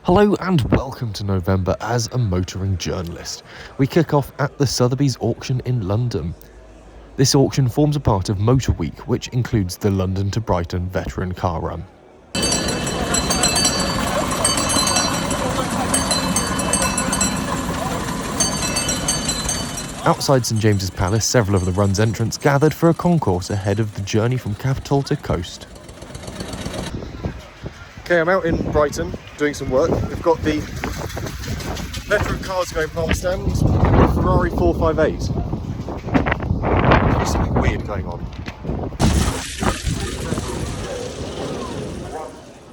Hello and welcome to November as a motoring journalist. We kick off at the Sotheby's auction in London. This auction forms a part of Motor Week, which includes the London to Brighton Veteran Car Run. Outside St James's Palace, several of the run's entrants gathered for a concourse ahead of the journey from capital to coast. Okay, I'm out in Brighton doing some work. We've got the veteran cars going past and a Ferrari 458. There's something weird going on.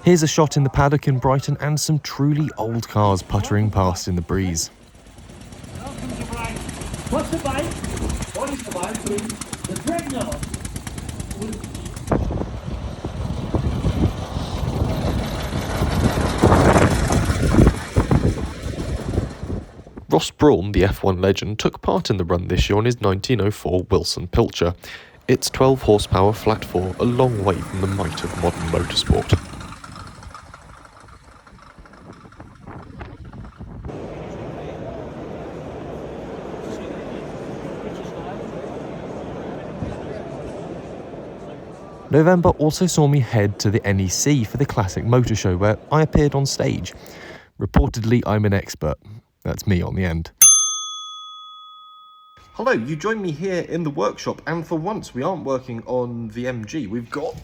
Here's a shot in the paddock in Brighton and some truly old cars puttering past in the breeze. Welcome to Brighton. What's the bike? What is the bike, please? The Dreadnought. Ross Brawn, the F1 legend, took part in the run this year on his 1904 Wilson Pilcher. It's 12 horsepower flat four, a long way from the might of modern motorsport. November also saw me head to the NEC for the Classic Motor Show, where I appeared on stage. Reportedly, I'm an expert. That's me on the end. Hello, you join me here in the workshop, and for once we aren't working on the MG. We've got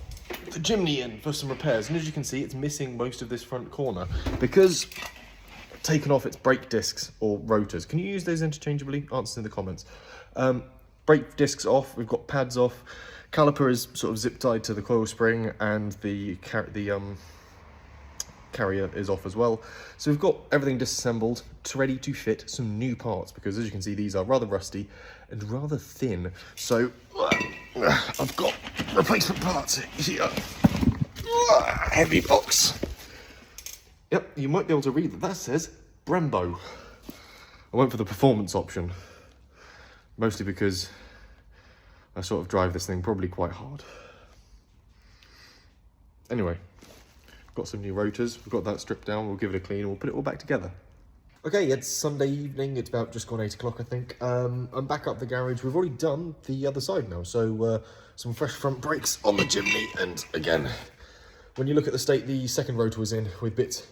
the Jimny in for some repairs, and as you can see, it's missing most of this front corner because I've taken off its brake discs or rotors. Can you use those interchangeably? Answer in the comments. Brake discs off, we've got pads off, caliper is sort of zip tied to the coil spring, and the carrier is off as well. So we've got everything disassembled, ready to fit some new parts, because as you can see, these are rather rusty and rather thin. So I've got replacement parts here. Heavy box. Yep, you might be able to read that says Brembo. I went for the performance option, mostly because I sort of drive this thing probably quite hard. Anyway, got some new rotors, we've got that stripped down, we'll give it a clean and we'll put it all back together. Okay, it's Sunday evening, it's about just gone 8 o'clock I think. I'm back up the garage. We've already done the other side now, so some fresh front brakes on the Jimny, and again, when you look at the state the second rotor was in, with bits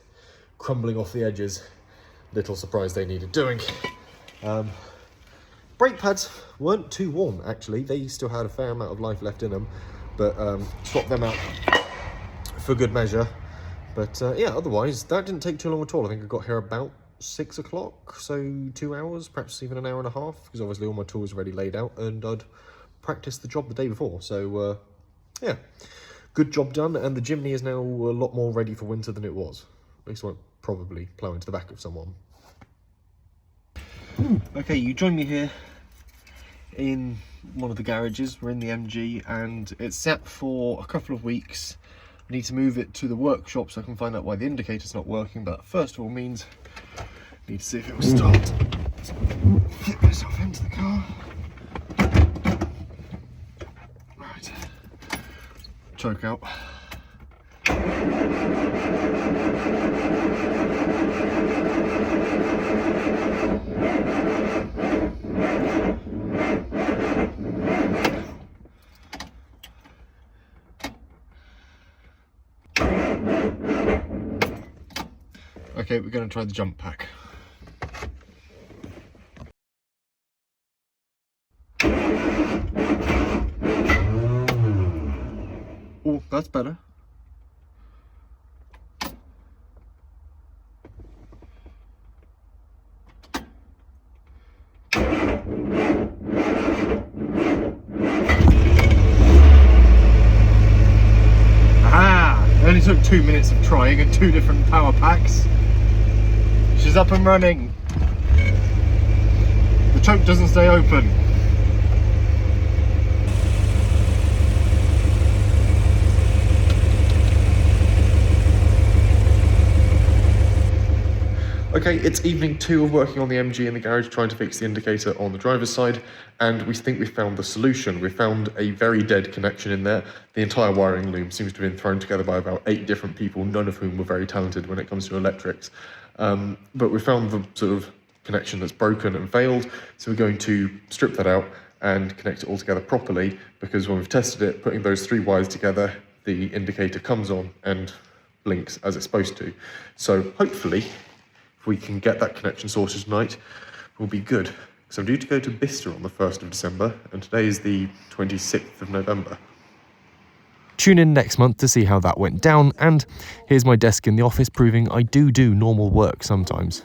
crumbling off the edges, little surprise they needed doing. Brake pads weren't too warm actually, they still had a fair amount of life left in them, but swapped them out for good measure. But yeah, otherwise, that didn't take too long at all. I think I got here about 6 o'clock, so 2 hours, perhaps even an hour and a half, because obviously all my tools were already laid out, and I'd practiced the job the day before. So yeah, good job done, and the Jimny is now a lot more ready for winter than it was. At least I won't probably plough into the back of someone. Okay, you join me here in one of the garages. We're in the MG, and it's sat for a couple of weeks. I need to move it to the workshop so I can find out why the indicator's not working, but first of all means I need to see if it will start. Get myself into the car. Right. Choke out. Okay, we're going to try the jump pack. Oh, that's better. Ah! It only took 2 minutes of trying and 2 different power packs. She's up and running. The choke doesn't stay open. Okay, it's evening 2 of working on the MG in the garage, trying to fix the indicator on the driver's side, and we think we found the solution. We found a very dead connection in there. The entire wiring loom seems to have been thrown together by about 8 different people, none of whom were very talented when it comes to electrics. But we found the sort of connection that's broken and failed, so we're going to strip that out and connect it all together properly, because when we've tested it, putting those 3 wires together, the indicator comes on and blinks as it's supposed to. So hopefully, if we can get that connection sorted tonight, we'll be good. So I'm due to go to Bicester on the 1st of December, and today is the 26th of November. Tune in next month to see how that went down, and here's my desk in the office proving I do normal work sometimes.